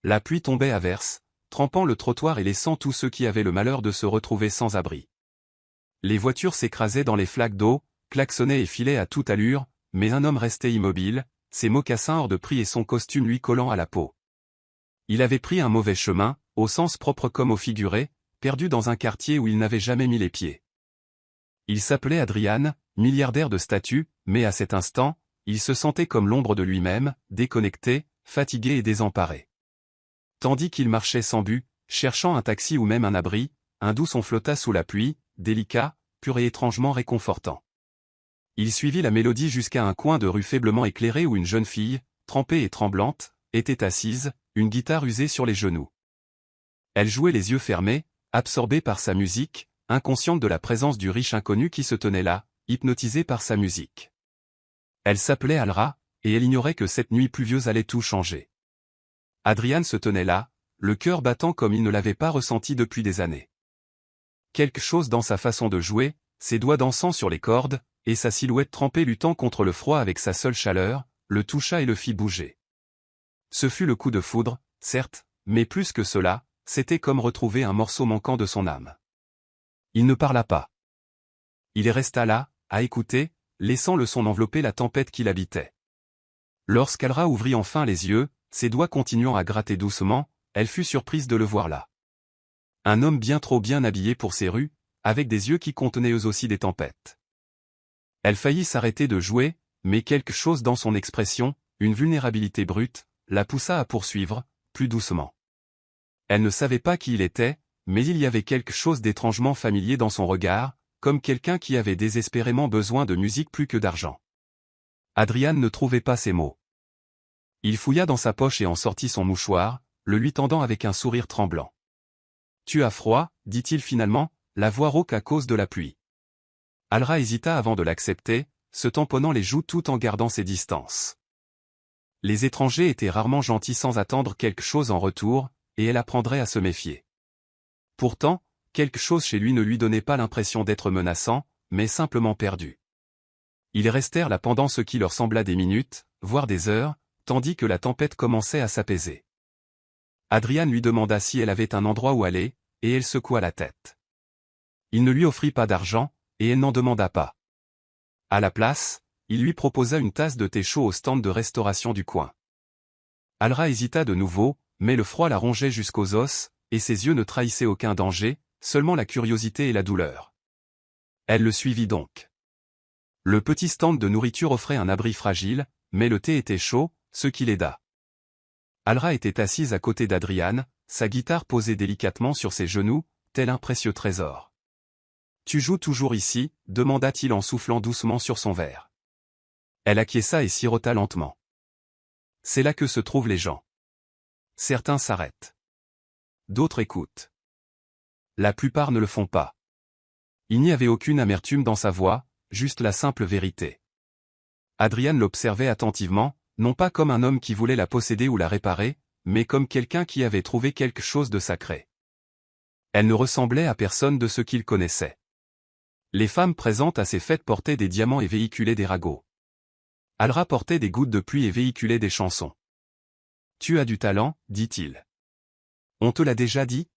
La pluie tombait à verse, trempant le trottoir et laissant tous ceux qui avaient le malheur de se retrouver sans abri. Les voitures s'écrasaient dans les flaques d'eau, klaxonnaient et filaient à toute allure, mais un homme restait immobile, ses mocassins hors de prix et son costume lui collant à la peau. Il avait pris un mauvais chemin, au sens propre comme au figuré, perdu dans un quartier où il n'avait jamais mis les pieds. Il s'appelait Adrian, milliardaire de statut, mais à cet instant, il se sentait comme l'ombre de lui-même, déconnecté, fatigué et désemparé. Tandis qu'il marchait sans but, cherchant un taxi ou même un abri, un doux son flotta sous la pluie, délicat, pur et étrangement réconfortant. Il suivit la mélodie jusqu'à un coin de rue faiblement éclairé où une jeune fille, trempée et tremblante, était assise, une guitare usée sur les genoux. Elle jouait les yeux fermés, absorbée par sa musique, inconsciente de la présence du riche inconnu qui se tenait là, hypnotisé par sa musique. Elle s'appelait Alra, et elle ignorait que cette nuit pluvieuse allait tout changer. Adrian se tenait là, le cœur battant comme il ne l'avait pas ressenti depuis des années. Quelque chose dans sa façon de jouer, ses doigts dansant sur les cordes, et sa silhouette trempée luttant contre le froid avec sa seule chaleur, le toucha et le fit bouger. Ce fut le coup de foudre, certes, mais plus que cela, c'était comme retrouver un morceau manquant de son âme. Il ne parla pas. Il resta là, à écouter, laissant le son envelopper la tempête qui l'habitait. Lorsqu'Alra ouvrit enfin les yeux, ses doigts continuant à gratter doucement, elle fut surprise de le voir là. Un homme bien trop bien habillé pour ces rues, avec des yeux qui contenaient eux aussi des tempêtes. Elle faillit s'arrêter de jouer, mais quelque chose dans son expression, une vulnérabilité brute, la poussa à poursuivre, plus doucement. Elle ne savait pas qui il était, mais il y avait quelque chose d'étrangement familier dans son regard, comme quelqu'un qui avait désespérément besoin de musique plus que d'argent. Adrian ne trouvait pas ses mots. Il fouilla dans sa poche et en sortit son mouchoir, le lui tendant avec un sourire tremblant. « Tu as froid » dit-il finalement, la voix rauque à cause de la pluie. Alra hésita avant de l'accepter, se tamponnant les joues tout en gardant ses distances. Les étrangers étaient rarement gentils sans attendre quelque chose en retour, et elle apprendrait à se méfier. Pourtant, quelque chose chez lui ne lui donnait pas l'impression d'être menaçant, mais simplement perdu. Ils restèrent là pendant ce qui leur sembla des minutes, voire des heures, tandis que la tempête commençait à s'apaiser. Adrian lui demanda si elle avait un endroit où aller, et elle secoua la tête. Il ne lui offrit pas d'argent, et elle n'en demanda pas. À la place, il lui proposa une tasse de thé chaud au stand de restauration du coin. Alra hésita de nouveau, mais le froid la rongeait jusqu'aux os, et ses yeux ne trahissaient aucun danger, seulement la curiosité et la douleur. Elle le suivit donc. Le petit stand de nourriture offrait un abri fragile, mais le thé était chaud, ce qui l'aida. Alra était assise à côté d'Adrian, sa guitare posée délicatement sur ses genoux, tel un précieux trésor. « Tu joues toujours ici » demanda-t-il en soufflant doucement sur son verre. Elle acquiesça et sirota lentement. « C'est là que se trouvent les gens. Certains s'arrêtent. D'autres écoutent. La plupart ne le font pas. » Il n'y avait aucune amertume dans sa voix, juste la simple vérité. Adrian l'observait attentivement, non pas comme un homme qui voulait la posséder ou la réparer, mais comme quelqu'un qui avait trouvé quelque chose de sacré. Elle ne ressemblait à personne de ce qu'il connaissait. Les femmes présentes à ces fêtes portaient des diamants et véhiculaient des ragots. Alra portait des gouttes de pluie et véhiculait des chansons. « Tu as du talent » dit-il. « On te l'a déjà dit ?»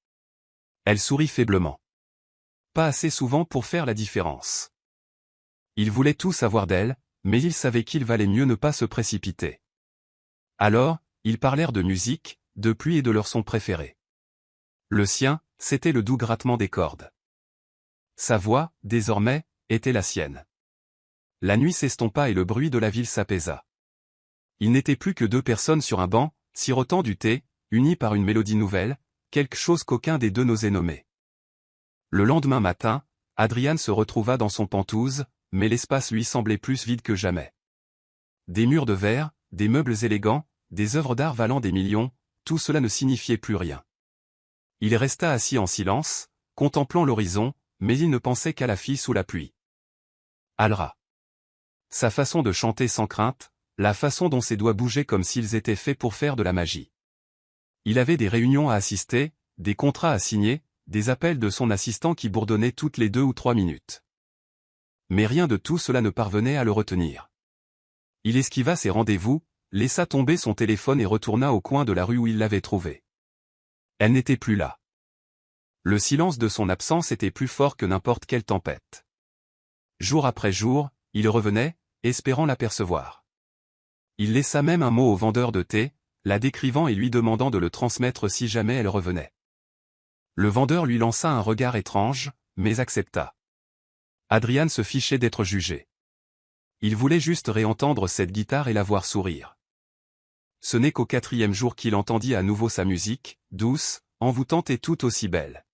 Elle sourit faiblement. Pas assez souvent pour faire la différence. Il voulait tout savoir d'elle, mais il savait qu'il valait mieux ne pas se précipiter. Alors, ils parlèrent de musique, de pluie et de leur son préféré. Le sien, c'était le doux grattement des cordes. Sa voix, désormais, était la sienne. La nuit s'estompa et le bruit de la ville s'apaisa. Il n'était plus que deux personnes sur un banc, sirotant du thé, unis par une mélodie nouvelle, quelque chose qu'aucun des deux n'osait nommer. Le lendemain matin, Adrian se retrouva dans son penthouse, mais l'espace lui semblait plus vide que jamais. Des murs de verre, des meubles élégants, des œuvres d'art valant des millions, tout cela ne signifiait plus rien. Il resta assis en silence, contemplant l'horizon, mais il ne pensait qu'à la fille sous la pluie. Alra. Sa façon de chanter sans crainte, la façon dont ses doigts bougeaient comme s'ils étaient faits pour faire de la magie. Il avait des réunions à assister, des contrats à signer, des appels de son assistant qui bourdonnaient toutes les 2 ou 3 minutes. Mais rien de tout cela ne parvenait à le retenir. Il esquiva ses rendez-vous, laissa tomber son téléphone et retourna au coin de la rue où il l'avait trouvée. Elle n'était plus là. Le silence de son absence était plus fort que n'importe quelle tempête. Jour après jour, il revenait, espérant l'apercevoir. Il laissa même un mot au vendeur de thé, la décrivant et lui demandant de le transmettre si jamais elle revenait. Le vendeur lui lança un regard étrange, mais accepta. Adrian se fichait d'être jugé. Il voulait juste réentendre cette guitare et la voir sourire. Ce n'est qu'au 4e jour qu'il entendit à nouveau sa musique, douce, envoûtante et tout aussi belle.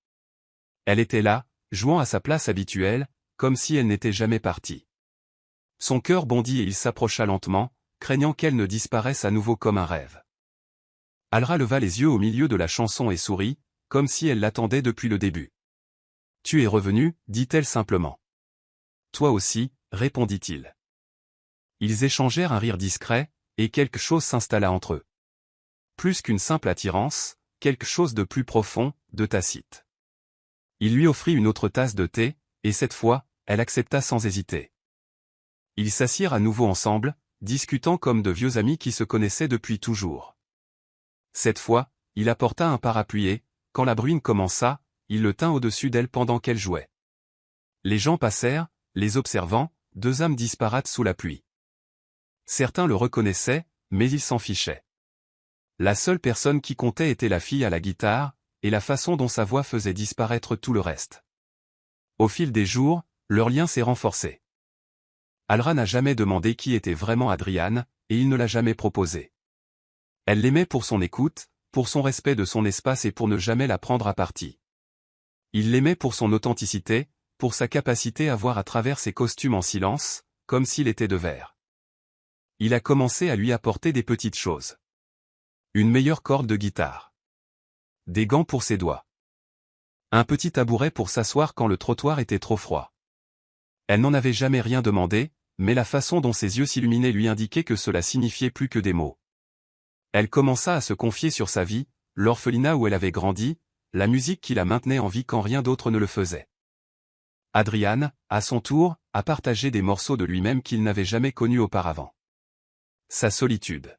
Elle était là, jouant à sa place habituelle, comme si elle n'était jamais partie. Son cœur bondit et il s'approcha lentement, craignant qu'elle ne disparaisse à nouveau comme un rêve. Alra leva les yeux au milieu de la chanson et sourit, comme si elle l'attendait depuis le début. « Tu es revenu » dit-elle simplement. « Toi aussi » répondit-il. Ils échangèrent un rire discret, et quelque chose s'installa entre eux. Plus qu'une simple attirance, quelque chose de plus profond, de tacite. Il lui offrit une autre tasse de thé, et cette fois, elle accepta sans hésiter. Ils s'assirent à nouveau ensemble, discutant comme de vieux amis qui se connaissaient depuis toujours. Cette fois, il apporta un parapluie et, quand la bruine commença, il le tint au-dessus d'elle pendant qu'elle jouait. Les gens passèrent, les observant, deux âmes disparates sous la pluie. Certains le reconnaissaient, mais ils s'en fichaient. La seule personne qui comptait était la fille à la guitare, et la façon dont sa voix faisait disparaître tout le reste. Au fil des jours, leur lien s'est renforcé. Alra n'a jamais demandé qui était vraiment Adrian, et il ne l'a jamais proposé. Elle l'aimait pour son écoute, pour son respect de son espace et pour ne jamais la prendre à partie. Il l'aimait pour son authenticité, pour sa capacité à voir à travers ses costumes en silence, comme s'il était de verre. Il a commencé à lui apporter des petites choses. Une meilleure corde de guitare. Des gants pour ses doigts. Un petit tabouret pour s'asseoir quand le trottoir était trop froid. Elle n'en avait jamais rien demandé, mais la façon dont ses yeux s'illuminaient lui indiquait que cela signifiait plus que des mots. Elle commença à se confier sur sa vie, l'orphelinat où elle avait grandi, la musique qui la maintenait en vie quand rien d'autre ne le faisait. Adrian, à son tour, a partagé des morceaux de lui-même qu'il n'avait jamais connus auparavant. Sa solitude.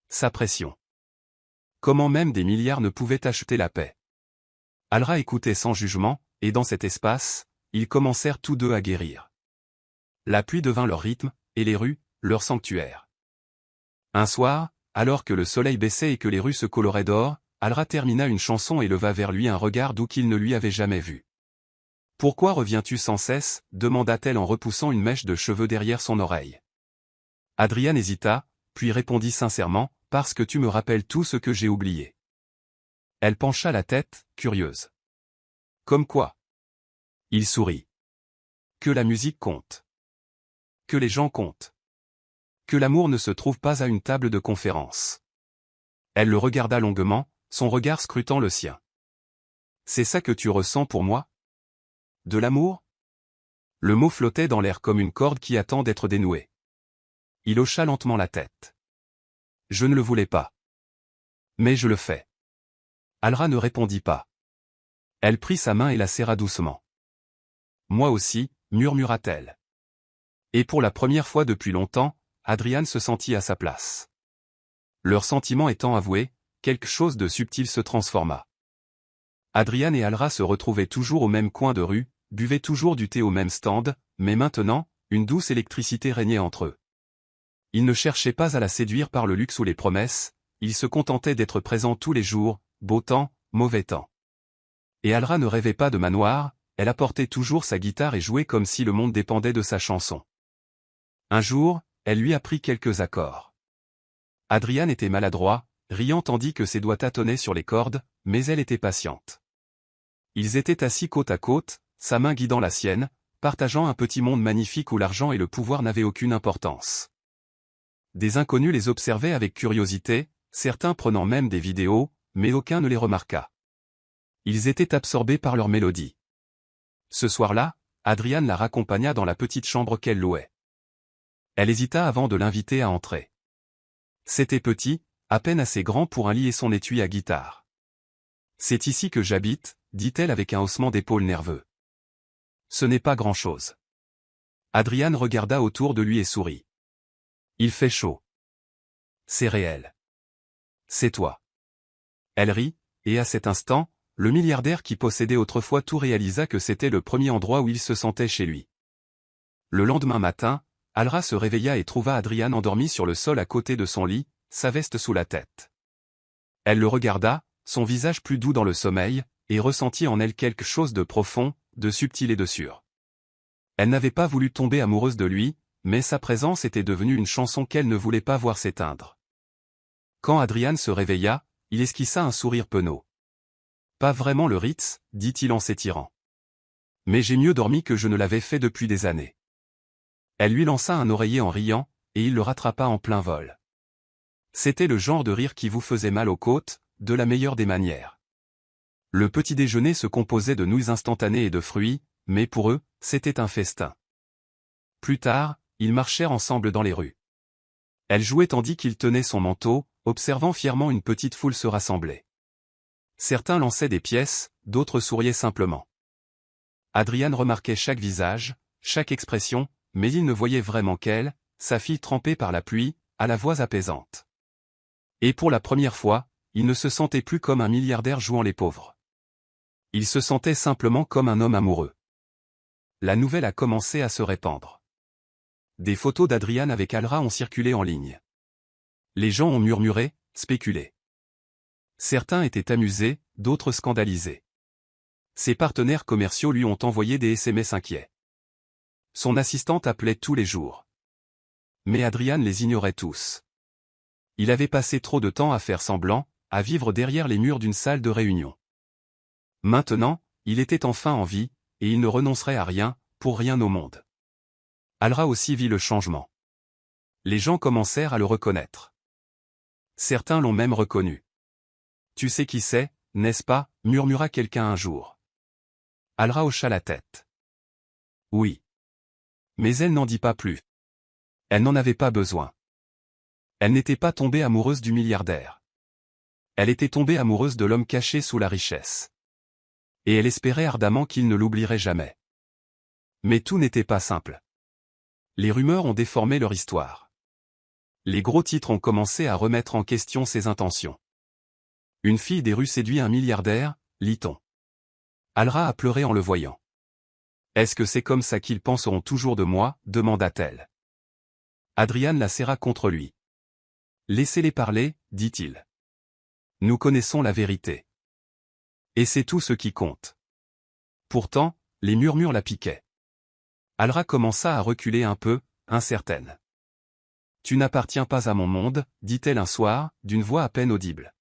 Sa pression. Comment même des milliards ne pouvaient acheter la paix. Alra écoutait sans jugement, et dans cet espace, ils commencèrent tous deux à guérir. La pluie devint leur rythme, et les rues, leur sanctuaire. Un soir, alors que le soleil baissait et que les rues se coloraient d'or, Alra termina une chanson et leva vers lui un regard doux qu'il ne lui avait jamais vu. « Pourquoi reviens-tu sans cesse » demanda-t-elle en repoussant une mèche de cheveux derrière son oreille. Adrian hésita, puis répondit sincèrement, « Parce que tu me rappelles tout ce que j'ai oublié. » Elle pencha la tête, curieuse. « Comme quoi ?» Il sourit. « Que la musique compte. Que les gens comptent. Que l'amour ne se trouve pas à une table de conférence. » Elle le regarda longuement, son regard scrutant le sien. « C'est ça que tu ressens pour moi ? De l'amour ?» Le mot flottait dans l'air comme une corde qui attend d'être dénouée. Il hocha lentement la tête. « Je ne le voulais pas. Mais je le fais. » Alra ne répondit pas. Elle prit sa main et la serra doucement. « Moi aussi » murmura-t-elle. Et pour la première fois depuis longtemps, Adrian se sentit à sa place. Leurs sentiments étant avoués, quelque chose de subtil se transforma. Adrian et Alra se retrouvaient toujours au même coin de rue, buvaient toujours du thé au même stand, mais maintenant, une douce électricité régnait entre eux. Ils ne cherchaient pas à la séduire par le luxe ou les promesses, ils se contentaient d'être présents tous les jours, beau temps, mauvais temps. Et Alra ne rêvait pas de manoir, elle apportait toujours sa guitare et jouait comme si le monde dépendait de sa chanson. Un jour, elle lui apprit quelques accords. Adrian était maladroit, riant tandis que ses doigts tâtonnaient sur les cordes, mais elle était patiente. Ils étaient assis côte à côte, sa main guidant la sienne, partageant un petit monde magnifique où l'argent et le pouvoir n'avaient aucune importance. Des inconnus les observaient avec curiosité, certains prenant même des vidéos, mais aucun ne les remarqua. Ils étaient absorbés par leur mélodie. Ce soir-là, Adrian la raccompagna dans la petite chambre qu'elle louait. Elle hésita avant de l'inviter à entrer. C'était petit, à peine assez grand pour un lit et son étui à guitare. « C'est ici que j'habite » dit-elle avec un haussement d'épaules nerveux. « Ce n'est pas grand-chose. » Adrian regarda autour de lui et sourit. « Il fait chaud. » c'est réel. C'est toi. Elle rit, et à cet instant, le milliardaire qui possédait autrefois tout réalisa que c'était le premier endroit où il se sentait chez lui. Le lendemain matin, Alra se réveilla et trouva Adrian endormi sur le sol à côté de son lit, sa veste sous la tête. Elle le regarda, son visage plus doux dans le sommeil, et ressentit en elle quelque chose de profond, de subtil et de sûr. Elle n'avait pas voulu tomber amoureuse de lui, mais sa présence était devenue une chanson qu'elle ne voulait pas voir s'éteindre. Quand Adrian se réveilla, il esquissa un sourire penaud. « Pas vraiment le Ritz, dit-il en s'étirant. Mais j'ai mieux dormi que je ne l'avais fait depuis des années. » Elle lui lança un oreiller en riant, et il le rattrapa en plein vol. C'était le genre de rire qui vous faisait mal aux côtes, de la meilleure des manières. Le petit déjeuner se composait de nouilles instantanées et de fruits, mais pour eux, c'était un festin. Plus tard, ils marchèrent ensemble dans les rues. Elle jouait tandis qu'il tenait son manteau, observant fièrement une petite foule se rassembler. Certains lançaient des pièces, d'autres souriaient simplement. Adrian remarquait chaque visage, chaque expression, mais il ne voyait vraiment qu'elle, sa fille trempée par la pluie, à la voix apaisante. Et pour la première fois, il ne se sentait plus comme un milliardaire jouant les pauvres. Il se sentait simplement comme un homme amoureux. La nouvelle a commencé à se répandre. Des photos d'Adrian avec Alra ont circulé en ligne. Les gens ont murmuré, spéculé. Certains étaient amusés, d'autres scandalisés. Ses partenaires commerciaux lui ont envoyé des SMS inquiets. Son assistante appelait tous les jours. Mais Adrian les ignorait tous. Il avait passé trop de temps à faire semblant, à vivre derrière les murs d'une salle de réunion. Maintenant, il était enfin en vie, et il ne renoncerait à rien, pour rien au monde. Alra aussi vit le changement. Les gens commencèrent à le reconnaître. Certains l'ont même reconnu. « Tu sais qui c'est, n'est-ce pas » murmura quelqu'un un jour. Alra hocha la tête. Oui. Mais elle n'en dit pas plus. Elle n'en avait pas besoin. Elle n'était pas tombée amoureuse du milliardaire. Elle était tombée amoureuse de l'homme caché sous la richesse. Et elle espérait ardemment qu'il ne l'oublierait jamais. Mais tout n'était pas simple. Les rumeurs ont déformé leur histoire. Les gros titres ont commencé à remettre en question ses intentions. Une fille des rues séduit un milliardaire, lit-on. Alra a pleuré en le voyant. « Est-ce que c'est comme ça qu'ils penseront toujours de moi » demanda-t-elle. Adrian la serra contre lui. « Laissez-les parler, dit-il. Nous connaissons la vérité. Et c'est tout ce qui compte. » Pourtant, les murmures la piquaient. Alra commença à reculer un peu, incertaine. « Tu n'appartiens pas à mon monde, dit-elle un soir, d'une voix à peine audible.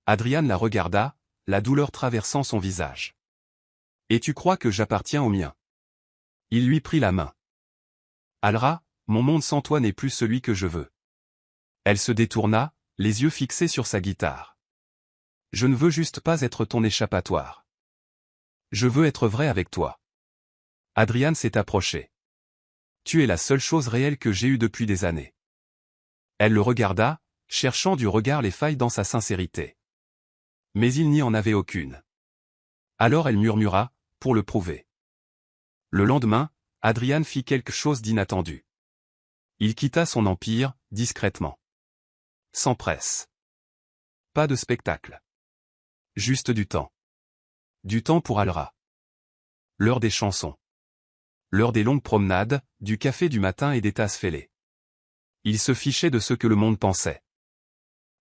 Adrian la regarda, la douleur traversant son visage. « Et tu crois que j'appartiens au mien ?» Il lui prit la main. « Alra, mon monde sans toi n'est plus celui que je veux. » Elle se détourna, les yeux fixés sur sa guitare. « Je ne veux juste pas être ton échappatoire. Je veux être vrai avec toi. » Adrian s'est approché. « Tu es la seule chose réelle que j'ai eue depuis des années. » Elle le regarda, cherchant du regard les failles dans sa sincérité. Mais il n'y en avait aucune. Alors elle murmura, pour le prouver. Le lendemain, Adrian fit quelque chose d'inattendu. Il quitta son empire, discrètement. Sans presse. Pas de spectacle. Juste du temps. Du temps pour Alra. L'heure des chansons. L'heure des longues promenades, du café du matin et des tasses fêlées. Il se fichait de ce que le monde pensait.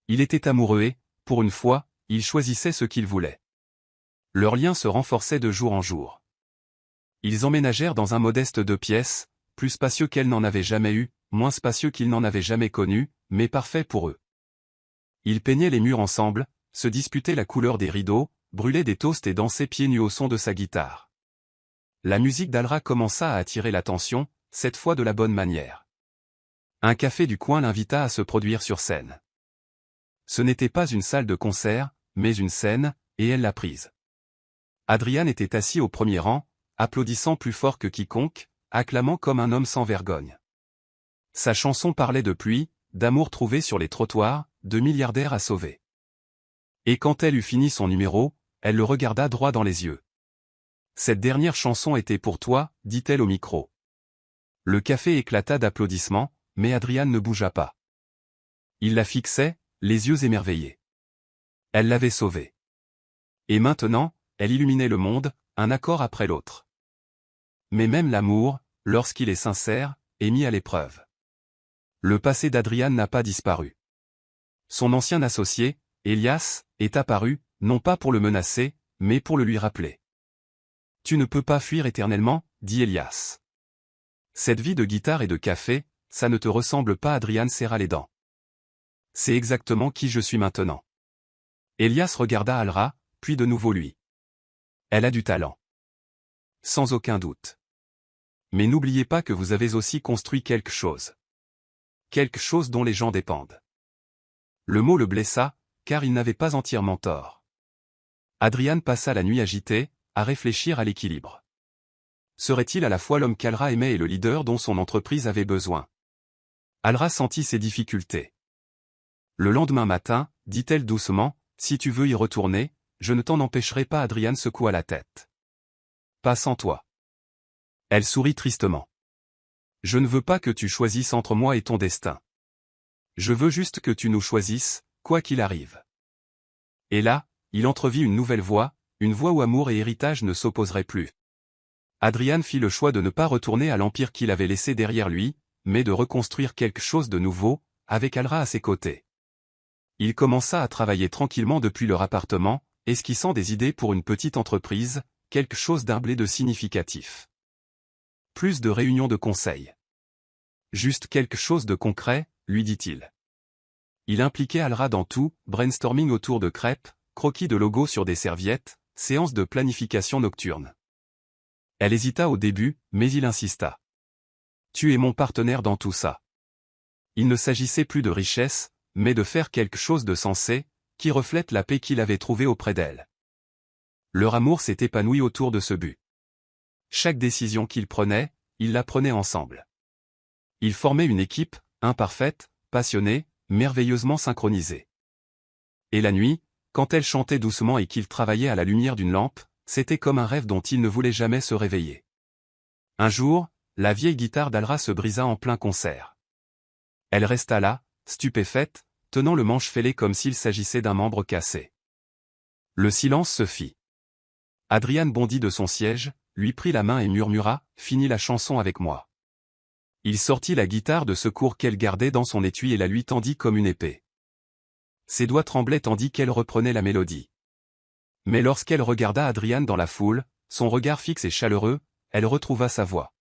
Il était amoureux et, pour une fois, il choisissait ce qu'il voulait. Leur lien se renforçait de jour en jour. Ils emménagèrent dans un modeste 2 pièces, plus spacieux qu'elle n'en avait jamais eu, moins spacieux qu'il n'en avait jamais connu, mais parfait pour eux. Ils peignaient les murs ensemble, se disputaient la couleur des rideaux, brûlaient des toasts et dansaient pieds nus au son de sa guitare. La musique d'Alra commença à attirer l'attention, cette fois de la bonne manière. Un café du coin l'invita à se produire sur scène. Ce n'était pas une salle de concert, mais une scène, et elle l'a prise. Adrian était assis au premier rang, applaudissant plus fort que quiconque, acclamant comme un homme sans vergogne. Sa chanson parlait de pluie, d'amour trouvé sur les trottoirs, de milliardaires à sauver. Et quand elle eut fini son numéro, elle le regarda droit dans les yeux. « Cette dernière chanson était pour toi, dit-elle au micro. » Le café éclata d'applaudissements, mais Adrian ne bougea pas. Il la fixait, les yeux émerveillés. Elle l'avait sauvée. Et maintenant, elle illuminait le monde, un accord après l'autre. Mais même l'amour, lorsqu'il est sincère, est mis à l'épreuve. Le passé d'Adrian n'a pas disparu. Son ancien associé, Elias, est apparu, non pas pour le menacer, mais pour le lui rappeler. « Tu ne peux pas fuir éternellement, dit Elias. Cette vie de guitare et de café, ça ne te ressemble pas. » Adrian serra les dents. C'est exactement qui je suis maintenant. Elias regarda Alra, puis de nouveau lui. Elle a du talent. Sans aucun doute. Mais n'oubliez pas que vous avez aussi construit quelque chose. Quelque chose dont les gens dépendent. Le mot le blessa, car il n'avait pas entièrement tort. Adrian passa la nuit agité, à réfléchir à l'équilibre. Serait-il à la fois l'homme qu'Alra aimait et le leader dont son entreprise avait besoin? Alra sentit ses difficultés. Le lendemain matin, dit-elle doucement, si tu veux y retourner, je ne t'en empêcherai pas. Adrian secoua la tête. Pas sans toi. Elle sourit tristement. Je ne veux pas que tu choisisses entre moi et ton destin. Je veux juste que tu nous choisisses, quoi qu'il arrive. Et là, il entrevit une nouvelle voie, une voie où amour et héritage ne s'opposeraient plus. Adrian fit le choix de ne pas retourner à l'empire qu'il avait laissé derrière lui, mais de reconstruire quelque chose de nouveau, avec Alra à ses côtés. Il commença à travailler tranquillement depuis leur appartement, esquissant des idées pour une petite entreprise, quelque chose d'humble et de significatif. Plus de réunions de conseil. Juste quelque chose de concret, lui dit-il. Il impliquait Alra dans tout, brainstorming autour de crêpes, croquis de logos sur des serviettes, séances de planification nocturne. Elle hésita au début, mais il insista. Tu es mon partenaire dans tout ça. Il ne s'agissait plus de richesse, mais de faire quelque chose de sensé, qui reflète la paix qu'il avait trouvée auprès d'elle. Leur amour s'est épanoui autour de ce but. Chaque décision qu'ils prenaient, ils la prenaient ensemble. Ils formaient une équipe, imparfaite, passionnée, merveilleusement synchronisée. Et la nuit, quand elle chantait doucement et qu'ils travaillaient à la lumière d'une lampe, c'était comme un rêve dont ils ne voulaient jamais se réveiller. Un jour, la vieille guitare d'Alra se brisa en plein concert. Elle resta là, stupéfaite, tenant le manche fêlé comme s'il s'agissait d'un membre cassé. Le silence se fit. Adrian bondit de son siège, lui prit la main et murmura « Finis la chanson avec moi ». Il sortit la guitare de secours qu'elle gardait dans son étui et la lui tendit comme une épée. Ses doigts tremblaient tandis qu'elle reprenait la mélodie. Mais lorsqu'elle regarda Adrian dans la foule, son regard fixe et chaleureux, elle retrouva sa voix.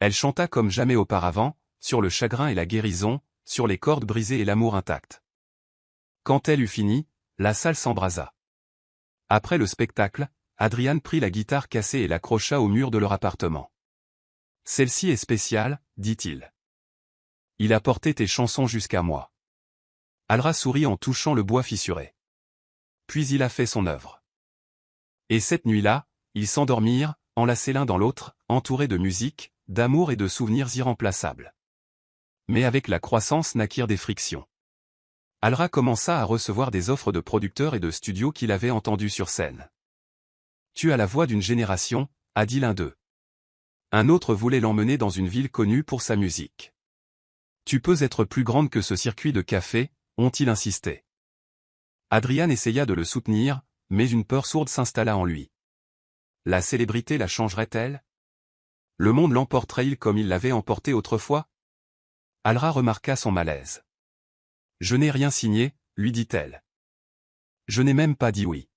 Elle chanta comme jamais auparavant, sur le chagrin et la guérison, sur les cordes brisées et l'amour intact. Quand elle eut fini, la salle s'embrasa. Après le spectacle, Adrian prit la guitare cassée et l'accrocha au mur de leur appartement. « Celle-ci est spéciale, dit-il. Il a porté tes chansons jusqu'à moi. » Alra sourit en touchant le bois fissuré. Puis il a fait son œuvre. Et cette nuit-là, ils s'endormirent, enlacés l'un dans l'autre, entourés de musique, d'amour et de souvenirs irremplaçables. Mais avec la croissance naquirent des frictions. Alra commença à recevoir des offres de producteurs et de studios qu'il avait entendus sur scène. « Tu as la voix d'une génération », a dit l'un d'eux. Un autre voulait l'emmener dans une ville connue pour sa musique. « Tu peux être plus grande que ce circuit de café », ont-ils insisté. Adrian essaya de le soutenir, mais une peur sourde s'installa en lui. La célébrité la changerait-elle? Le monde l'emporterait-il comme il l'avait emporté autrefois? Alra remarqua son malaise. « Je n'ai rien signé, lui dit-elle. Je n'ai même pas dit oui. »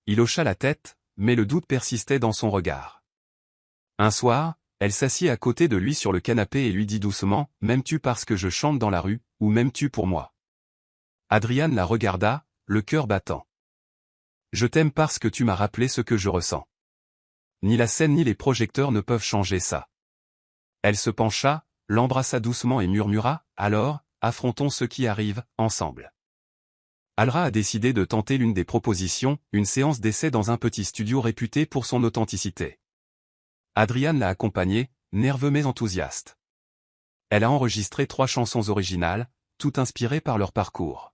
Il hocha la tête, mais le doute persistait dans son regard. Un soir, elle s'assit à côté de lui sur le canapé et lui dit doucement « M'aimes-tu parce que je chante dans la rue, ou m'aimes-tu pour moi ?» Adrian la regarda, le cœur battant. « Je t'aime parce que tu m'as rappelé ce que je ressens. Ni la scène ni les projecteurs ne peuvent changer ça. » Elle se pencha, l'embrassa doucement et murmura « Alors, affrontons ce qui arrive, ensemble. » Alra a décidé de tenter l'une des propositions, une séance d'essai dans un petit studio réputé pour son authenticité. Adrian l'a accompagnée, nerveux mais enthousiaste. Elle a enregistré 3 chansons originales, toutes inspirées par leur parcours.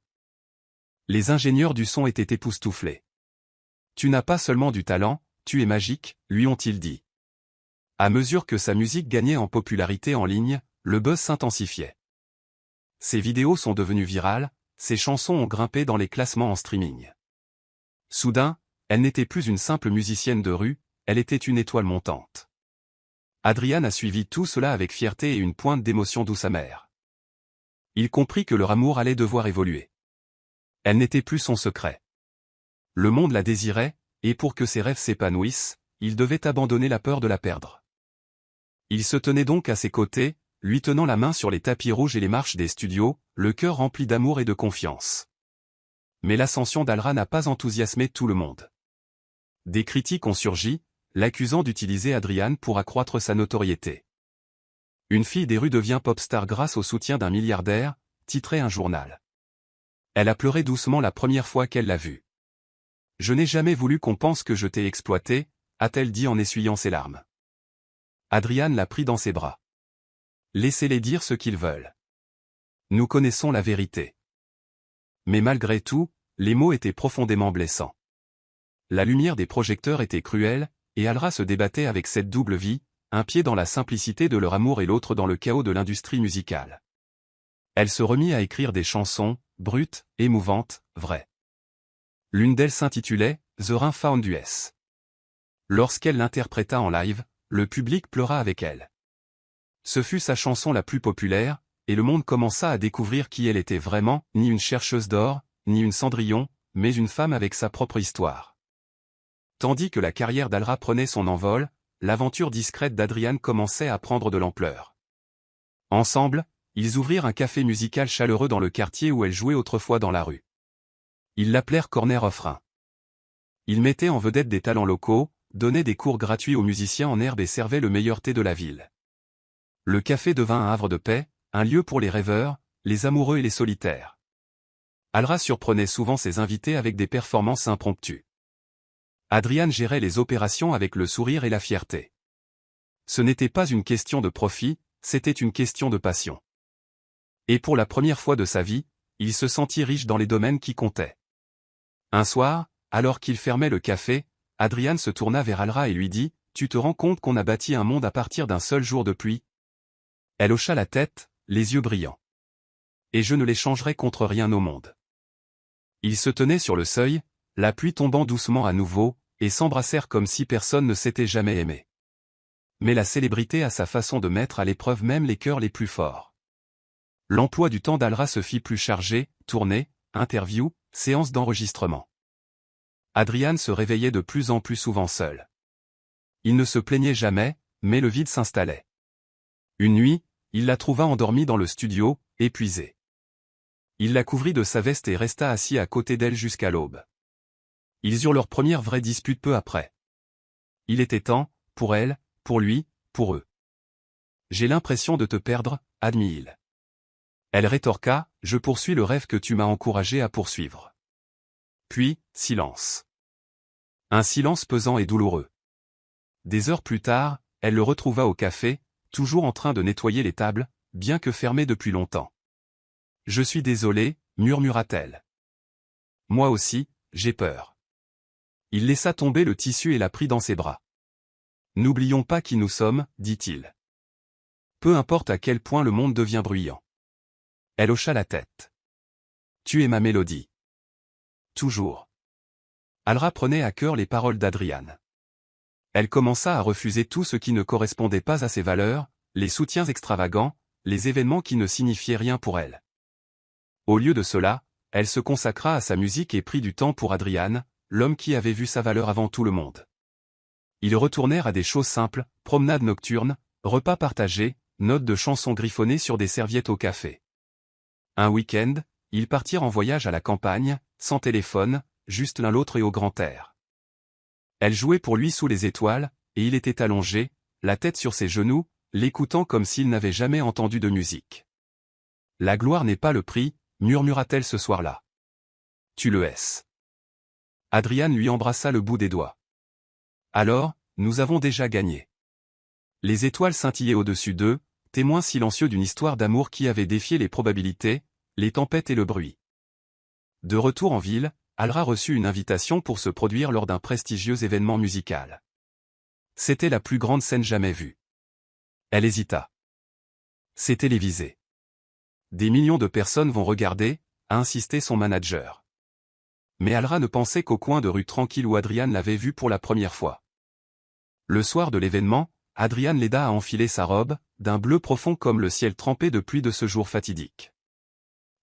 Les ingénieurs du son étaient époustouflés. « Tu n'as pas seulement du talent, tu es magique », lui ont-ils dit. À mesure que sa musique gagnait en popularité en ligne, le buzz s'intensifiait. Ses vidéos sont devenues virales, ses chansons ont grimpé dans les classements en streaming. Soudain, elle n'était plus une simple musicienne de rue, elle était une étoile montante. Adrian a suivi tout cela avec fierté et une pointe d'émotion douce amère. Il comprit que leur amour allait devoir évoluer. Elle n'était plus son secret. Le monde la désirait, et pour que ses rêves s'épanouissent, il devait abandonner la peur de la perdre. Il se tenait donc à ses côtés, lui tenant la main sur les tapis rouges et les marches des studios, le cœur rempli d'amour et de confiance. Mais l'ascension d'Alra n'a pas enthousiasmé tout le monde. Des critiques ont surgi, l'accusant d'utiliser Adrian pour accroître sa notoriété. Une fille des rues devient pop-star grâce au soutien d'un milliardaire, titrait un journal. Elle a pleuré doucement la première fois qu'elle l'a vu. « Je n'ai jamais voulu qu'on pense que je t'ai exploité », a-t-elle dit en essuyant ses larmes. Adrian l'a pris dans ses bras. « Laissez-les dire ce qu'ils veulent. Nous connaissons la vérité. » Mais malgré tout, les mots étaient profondément blessants. La lumière des projecteurs était cruelle, et Alra se débattait avec cette double vie, un pied dans la simplicité de leur amour et l'autre dans le chaos de l'industrie musicale. Elle se remit à écrire des chansons, brutes, émouvantes, vraies. L'une d'elles s'intitulait « The Rain Found US ». Lorsqu'elle l'interpréta en live, le public pleura avec elle. Ce fut sa chanson la plus populaire, et le monde commença à découvrir qui elle était vraiment, ni une chercheuse d'or, ni une Cendrillon, mais une femme avec sa propre histoire. Tandis que la carrière d'Alra prenait son envol, l'aventure discrète d'Adrian commençait à prendre de l'ampleur. Ensemble, ils ouvrirent un café musical chaleureux dans le quartier où elle jouait autrefois dans la rue. Ils l'appelèrent Corner of Rain. Ils mettaient en vedette des talents locaux, donnaient des cours gratuits aux musiciens en herbe et servaient le meilleur thé de la ville. Le café devint un havre de paix, un lieu pour les rêveurs, les amoureux et les solitaires. Alra surprenait souvent ses invités avec des performances impromptues. Adrian gérait les opérations avec le sourire et la fierté. Ce n'était pas une question de profit, c'était une question de passion. Et pour la première fois de sa vie, il se sentit riche dans les domaines qui comptaient. Un soir, alors qu'il fermait le café, Adrian se tourna vers Alra et lui dit « Tu te rends compte qu'on a bâti un monde à partir d'un seul jour de pluie ?» Elle hocha la tête, les yeux brillants. « Et je ne les changerai contre rien au monde. » Ils se tenaient sur le seuil, la pluie tombant doucement à nouveau, et s'embrassèrent comme si personne ne s'était jamais aimé. Mais la célébrité a sa façon de mettre à l'épreuve même les cœurs les plus forts. L'emploi du temps d'Alra se fit plus chargé, tournées, interviews, séances d'enregistrement. Adrian se réveillait de plus en plus souvent seul. Il ne se plaignait jamais, mais le vide s'installait. Une nuit, il la trouva endormie dans le studio, épuisée. Il la couvrit de sa veste et resta assis à côté d'elle jusqu'à l'aube. Ils eurent leur première vraie dispute peu après. Il était temps, pour elle, pour lui, pour eux. « J'ai l'impression de te perdre, admit-il. » Elle rétorqua, « Je poursuis le rêve que tu m'as encouragé à poursuivre. » Puis, silence. Un silence pesant et douloureux. Des heures plus tard, elle le retrouva au café, toujours en train de nettoyer les tables, bien que fermées depuis longtemps. « Je suis désolée, murmura-t-elle. Moi aussi, j'ai peur. » Il laissa tomber le tissu et la prit dans ses bras. « N'oublions pas qui nous sommes, dit-il. Peu importe à quel point le monde devient bruyant. » Elle hocha la tête. « Tu es ma mélodie. Toujours. » Alra prenait à cœur les paroles d'Adrian. Elle commença à refuser tout ce qui ne correspondait pas à ses valeurs, les soutiens extravagants, les événements qui ne signifiaient rien pour elle. Au lieu de cela, elle se consacra à sa musique et prit du temps pour Adrian, l'homme qui avait vu sa valeur avant tout le monde. Ils retournèrent à des choses simples, promenades nocturnes, repas partagés, notes de chansons griffonnées sur des serviettes au café. Un week-end, ils partirent en voyage à la campagne, sans téléphone, juste l'un l'autre et au grand air. Elle jouait pour lui sous les étoiles, et il était allongé, la tête sur ses genoux, l'écoutant comme s'il n'avait jamais entendu de musique. « La gloire n'est pas le prix, murmura-t-elle ce soir-là. Tu le hais. » Adrian lui embrassa le bout des doigts. « Alors, nous avons déjà gagné. » Les étoiles scintillaient au-dessus d'eux, témoins silencieux d'une histoire d'amour qui avait défié les probabilités, les tempêtes et le bruit. De retour en ville, Alra reçut une invitation pour se produire lors d'un prestigieux événement musical. C'était la plus grande scène jamais vue. Elle hésita. C'est télévisé. Des millions de personnes vont regarder, a insisté son manager. Mais Alra ne pensait qu'au coin de rue tranquille où Adrian l'avait vue pour la première fois. Le soir de l'événement, Adrian l'aida à enfiler sa robe, d'un bleu profond comme le ciel trempé de pluie de ce jour fatidique.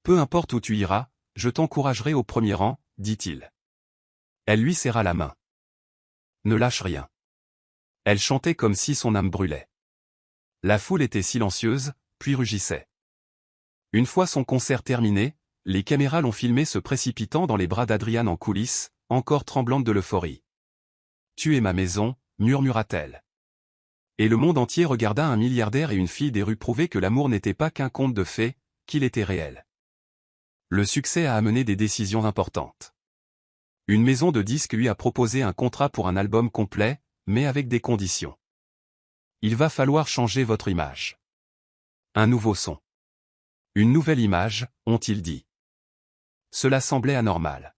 Peu importe où tu iras, je t'encouragerai au premier rang, dit-il. Elle lui serra la main. Ne lâche rien. Elle chantait comme si son âme brûlait. La foule était silencieuse, puis rugissait. Une fois son concert terminé, les caméras l'ont filmé se précipitant dans les bras d'Adrian en coulisses, encore tremblante de l'euphorie. « Tu es ma maison », murmura-t-elle. Et le monde entier regarda un milliardaire et une fille des rues prouver que l'amour n'était pas qu'un conte de fées, qu'il était réel. Le succès a amené des décisions importantes. Une maison de disques lui a proposé un contrat pour un album complet, mais avec des conditions. Il va falloir changer votre image. Un nouveau son. Une nouvelle image, ont-ils dit. Cela semblait anormal.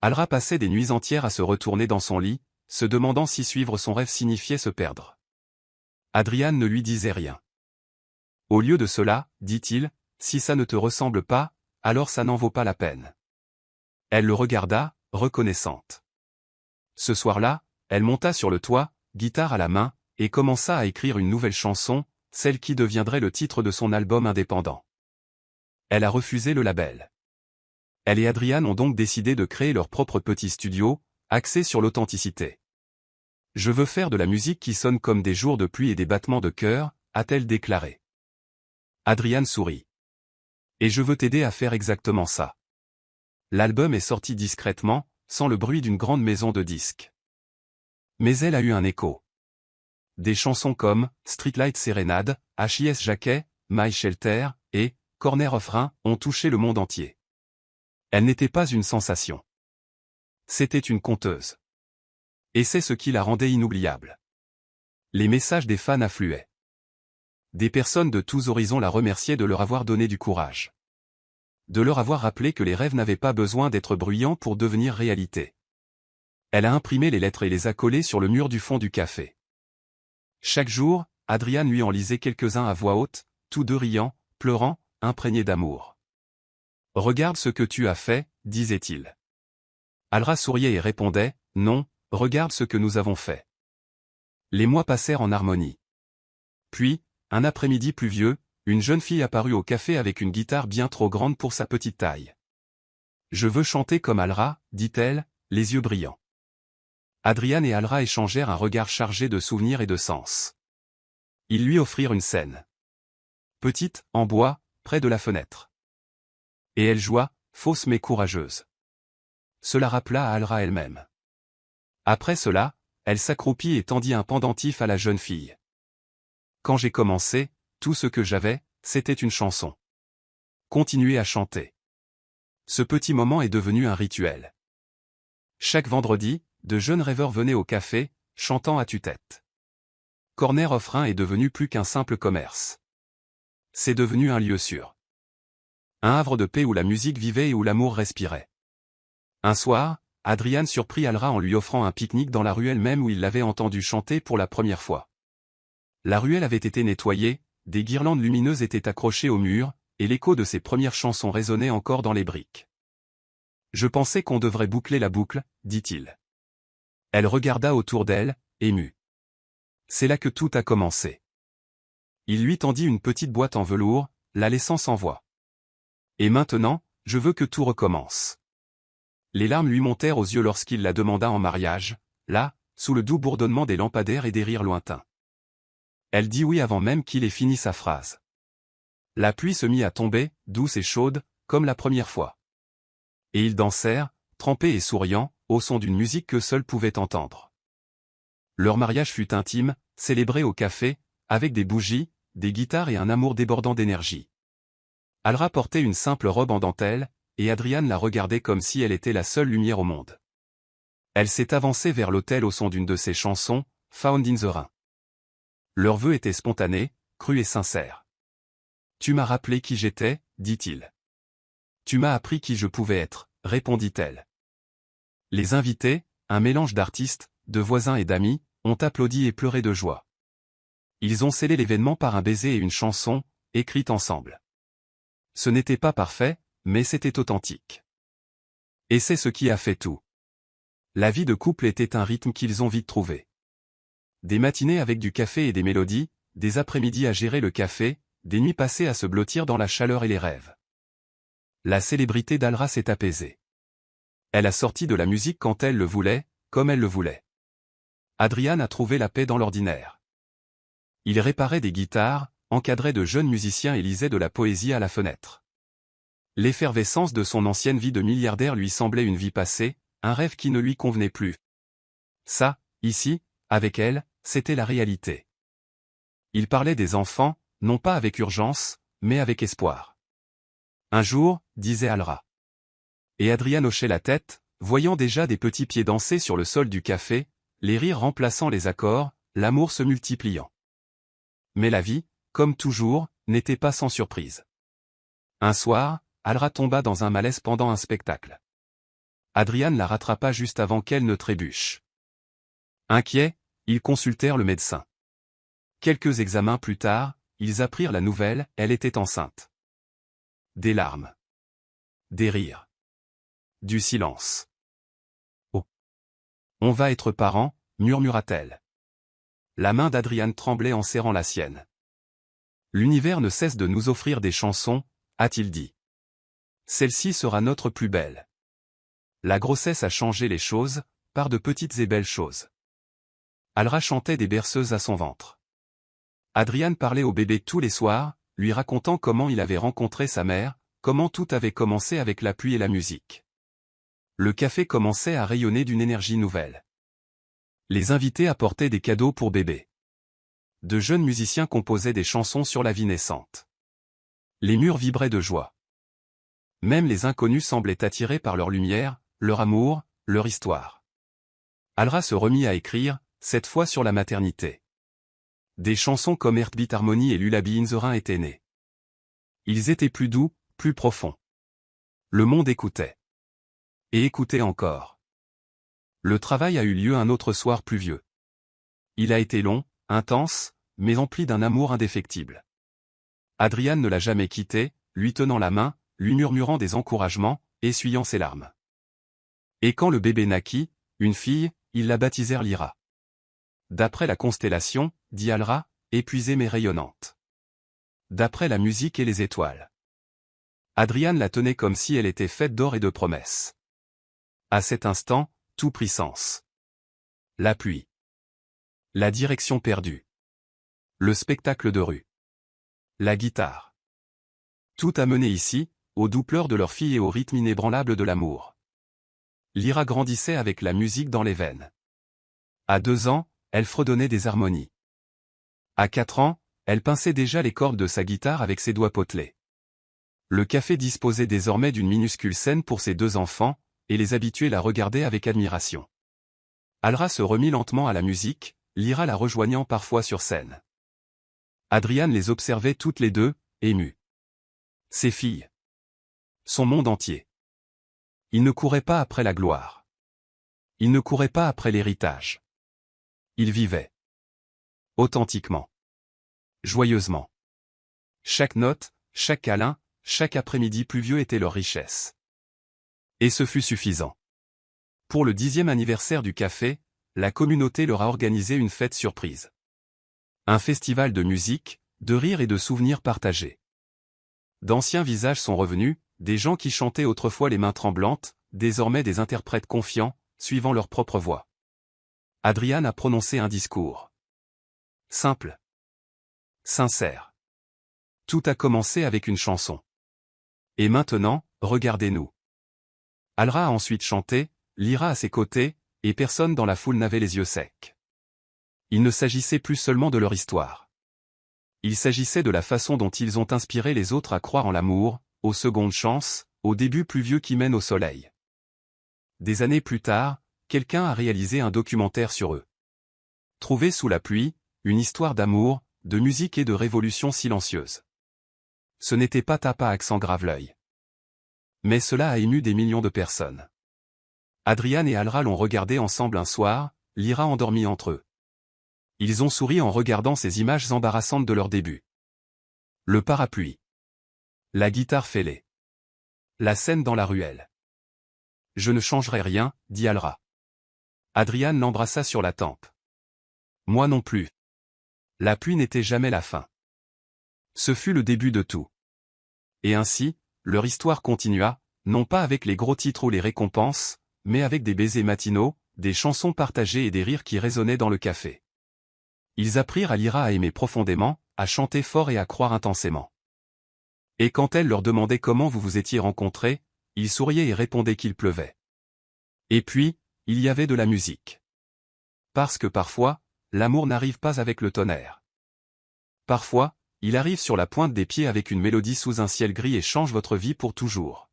Alra passait des nuits entières à se retourner dans son lit, se demandant si suivre son rêve signifiait se perdre. Adrian ne lui disait rien. Au lieu de cela, dit-il, si ça ne te ressemble pas, alors ça n'en vaut pas la peine. Elle le regarda, reconnaissante. Ce soir-là, elle monta sur le toit, guitare à la main, et commença à écrire une nouvelle chanson, celle qui deviendrait le titre de son album indépendant. Elle a refusé le label. Elle et Adrian ont donc décidé de créer leur propre petit studio, axé sur l'authenticité. Je veux faire de la musique qui sonne comme des jours de pluie et des battements de cœur, a-t-elle déclaré. Adrian sourit. Et je veux t'aider à faire exactement ça. L'album est sorti discrètement, sans le bruit d'une grande maison de disques. Mais elle a eu un écho. Des chansons comme Streetlight Serenade, H.I.S. Jacket, My Shelter et Corner of Rhin ont touché le monde entier. Elle n'était pas une sensation. C'était une conteuse. Et c'est ce qui la rendait inoubliable. Les messages des fans affluaient. Des personnes de tous horizons la remerciaient de leur avoir donné du courage. De leur avoir rappelé que les rêves n'avaient pas besoin d'être bruyants pour devenir réalité. Elle a imprimé les lettres et les a collées sur le mur du fond du café. Chaque jour, Adrian lui en lisait quelques-uns à voix haute, tous deux riant, pleurant, imprégnés d'amour. « Regarde ce que tu as fait, disait-il. Alra souriait et répondait, « Non, regarde ce que nous avons fait. » Les mois passèrent en harmonie. Puis, un après-midi pluvieux, une jeune fille apparut au café avec une guitare bien trop grande pour sa petite taille. « Je veux chanter comme Alra, dit-elle, les yeux brillants. Adrian et Alra échangèrent un regard chargé de souvenirs et de sens. Ils lui offrirent une scène. Petite, en bois, près de la fenêtre. Et elle joua, fausse mais courageuse. Cela rappela à Alra elle-même. Après cela, elle s'accroupit et tendit un pendentif à la jeune fille. Quand j'ai commencé, tout ce que j'avais, c'était une chanson. Continuez à chanter. Ce petit moment est devenu un rituel. Chaque vendredi, de jeunes rêveurs venaient au café, chantant à tue-tête. Corner of Rhin est devenu plus qu'un simple commerce. C'est devenu un lieu sûr. Un havre de paix où la musique vivait et où l'amour respirait. Un soir, Adrian surprit Alra en lui offrant un pique-nique dans la ruelle même où il l'avait entendu chanter pour la première fois. La ruelle avait été nettoyée, des guirlandes lumineuses étaient accrochées au mur, et l'écho de ses premières chansons résonnait encore dans les briques. « Je pensais qu'on devrait boucler la boucle, dit-il. Elle regarda autour d'elle, émue. C'est là que tout a commencé. Il lui tendit une petite boîte en velours, la laissant sans voix. Et maintenant, je veux que tout recommence. Les larmes lui montèrent aux yeux lorsqu'il la demanda en mariage, là, sous le doux bourdonnement des lampadaires et des rires lointains. Elle dit oui avant même qu'il ait fini sa phrase. La pluie se mit à tomber, douce et chaude, comme la première fois. Et ils dansèrent, trempés et souriants, au son d'une musique que seuls pouvaient entendre. Leur mariage fut intime, célébré au café, avec des bougies, des guitares et un amour débordant d'énergie. Alra portait une simple robe en dentelle, et Adrian la regardait comme si elle était la seule lumière au monde. Elle s'est avancée vers l'autel au son d'une de ses chansons, Found in the Rhin. Leur vœu était spontané, cru et sincère. « Tu m'as rappelé qui j'étais, dit-il. Tu m'as appris qui je pouvais être, répondit-elle. Les invités, un mélange d'artistes, de voisins et d'amis, ont applaudi et pleuré de joie. Ils ont scellé l'événement par un baiser et une chanson, écrite ensemble. Ce n'était pas parfait, mais c'était authentique. Et c'est ce qui a fait tout. La vie de couple était un rythme qu'ils ont vite trouvé. Des matinées avec du café et des mélodies, des après-midi à gérer le café, des nuits passées à se blottir dans la chaleur et les rêves. La célébrité d'Alra s'est apaisée. Elle a sorti de la musique quand elle le voulait, comme elle le voulait. Adrian a trouvé la paix dans l'ordinaire. Il réparait des guitares, encadrait de jeunes musiciens et lisait de la poésie à la fenêtre. L'effervescence de son ancienne vie de milliardaire lui semblait une vie passée, un rêve qui ne lui convenait plus. Ça, ici, avec elle, c'était la réalité. Il parlait des enfants, non pas avec urgence, mais avec espoir. Un jour, disait Alra. Et Adrian hochait la tête, voyant déjà des petits pieds danser sur le sol du café, les rires remplaçant les accords, l'amour se multipliant. Mais la vie, comme toujours, n'était pas sans surprise. Un soir, Alra tomba dans un malaise pendant un spectacle. Adrian la rattrapa juste avant qu'elle ne trébuche. Inquiets, ils consultèrent le médecin. Quelques examens plus tard, ils apprirent la nouvelle, elle était enceinte. Des larmes. Des rires. Du silence. Oh. On va être parents, murmura-t-elle. La main d'Adrian tremblait en serrant la sienne. L'univers ne cesse de nous offrir des chansons, a-t-il dit. Celle-ci sera notre plus belle. La grossesse a changé les choses, par de petites et belles choses. Alra chantait des berceuses à son ventre. Adrian parlait au bébé tous les soirs, lui racontant comment il avait rencontré sa mère, comment tout avait commencé avec la pluie et la musique. Le café commençait à rayonner d'une énergie nouvelle. Les invités apportaient des cadeaux pour bébé. De jeunes musiciens composaient des chansons sur la vie naissante. Les murs vibraient de joie. Même les inconnus semblaient attirés par leur lumière, leur amour, leur histoire. Alra se remit à écrire, cette fois sur la maternité. Des chansons comme Heartbeat Harmony et Lullaby in the Rain étaient nées. Ils étaient plus doux, plus profonds. Le monde écoutait. Et écoutait encore. Le travail a eu lieu un autre soir pluvieux. Il a été long, intense, mais empli d'un amour indéfectible. Adrian ne l'a jamais quitté, lui tenant la main, lui murmurant des encouragements, essuyant ses larmes. Et quand le bébé naquit, une fille, ils la baptisèrent Lyra. D'après la constellation, dit Alra, épuisée mais rayonnante. D'après la musique et les étoiles. Adrian la tenait comme si elle était faite d'or et de promesses. À cet instant, tout prit sens. La pluie. La direction perdue. Le spectacle de rue. La guitare. Tout a mené ici, aux doux pleurs de leur fille et au rythme inébranlable de l'amour. Lyra grandissait avec la musique dans les veines. À 2 ans, elle fredonnait des harmonies. À 4 ans, elle pinçait déjà les cordes de sa guitare avec ses doigts potelés. Le café disposait désormais d'une minuscule scène pour ses 2 enfants, et les habitués la regardaient avec admiration. Alra se remit lentement à la musique, Lyra la rejoignant parfois sur scène. Adrian les observait toutes les deux, ému. Ses filles. Son monde entier. Il ne courait pas après la gloire. Il ne courait pas après l'héritage. Il vivait. Authentiquement. Joyeusement. Chaque note, chaque câlin, chaque après-midi pluvieux était leur richesse. Et ce fut suffisant. Pour le 10e anniversaire du café, la communauté leur a organisé une fête surprise. Un festival de musique, de rires et de souvenirs partagés. D'anciens visages sont revenus, des gens qui chantaient autrefois les mains tremblantes, désormais des interprètes confiants, suivant leur propre voix. Adrian a prononcé un discours. Simple. Sincère. Tout a commencé avec une chanson. Et maintenant, regardez-nous. Alra a ensuite chanté, Lyra à ses côtés, et personne dans la foule n'avait les yeux secs. Il ne s'agissait plus seulement de leur histoire. Il s'agissait de la façon dont ils ont inspiré les autres à croire en l'amour, aux secondes chances, aux débuts pluvieux qui mènent au soleil. Des années plus tard, quelqu'un a réalisé un documentaire sur eux. Trouvé sous la pluie, une histoire d'amour, de musique et de révolution silencieuse. Ce n'était pas Tapa accent grave l'œil. Mais cela a ému des millions de personnes. Adrian et Alra l'ont regardé ensemble un soir, Lyra endormie entre eux. Ils ont souri en regardant ces images embarrassantes de leur début. Le parapluie. La guitare fêlée. La scène dans la ruelle. Je ne changerai rien, dit Alra. Adrian l'embrassa sur la tempe. Moi non plus. La pluie n'était jamais la fin. Ce fut le début de tout. Et ainsi, leur histoire continua, non pas avec les gros titres ou les récompenses, mais avec des baisers matinaux, des chansons partagées et des rires qui résonnaient dans le café. Ils apprirent à Lyra à aimer profondément, à chanter fort et à croire intensément. Et quand elle leur demandait comment vous vous étiez rencontrés, ils souriaient et répondaient qu'il pleuvait. Et puis, il y avait de la musique. Parce que parfois, l'amour n'arrive pas avec le tonnerre. Parfois, il arrive sur la pointe des pieds avec une mélodie sous un ciel gris et change votre vie pour toujours.